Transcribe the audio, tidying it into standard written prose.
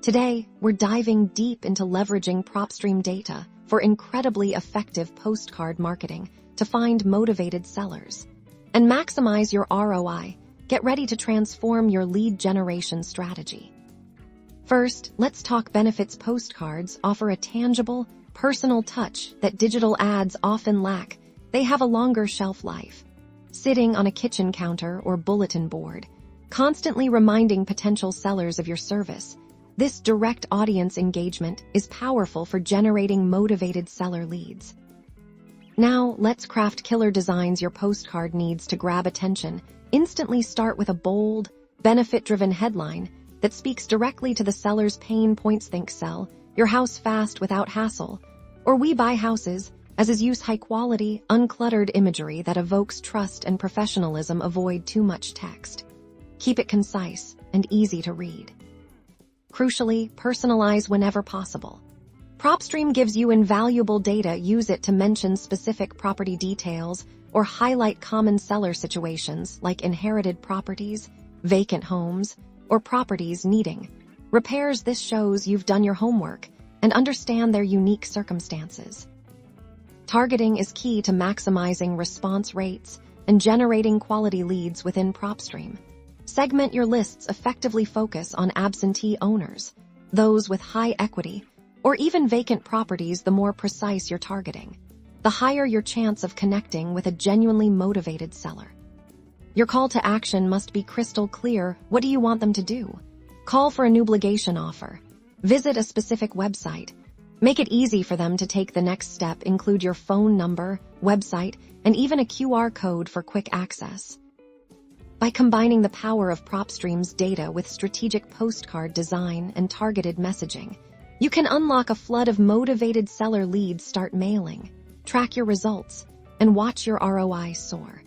Today, we're diving deep into leveraging Propstream data for incredibly effective postcard marketing to find motivated sellers. And maximize your ROI. Get ready to transform your lead generation strategy. First, let's talk benefits. Postcards offer a tangible, personal touch that digital ads often lack. They have a longer shelf life. Sitting on a kitchen counter or bulletin board, constantly reminding potential sellers of your service. This direct audience engagement is powerful for generating motivated seller leads. Now, let's craft killer designs your postcard needs to grab attention. Instantly start with a bold, benefit-driven headline that speaks directly to the seller's pain points. Think sell your house fast without hassle, or we buy houses, as is use high-quality, uncluttered imagery that evokes trust and professionalism. Avoid too much text. Keep it concise and easy to read. Crucially, personalize whenever possible. Propstream gives you invaluable data. Use it to mention specific property details or highlight common seller situations like inherited properties, vacant homes, or properties needing repairs. This shows you've done your homework and understand their unique circumstances. Targeting is key to maximizing response rates and generating quality leads within Propstream. Segment your lists effectively. Focus on absentee owners, those with high equity, or even vacant properties. The more precise your targeting, the higher your chance of connecting with a genuinely motivated seller. Your call to action must be crystal clear. What do you want them to do? Call for an obligation offer. Visit a specific website. Make it easy for them to take the next step. Include your phone number, website, and even a QR code for quick access. By combining the power of Propstream's data with strategic postcard design and targeted messaging, you can unlock a flood of motivated seller leads. Start mailing, track your results, and watch your ROI soar.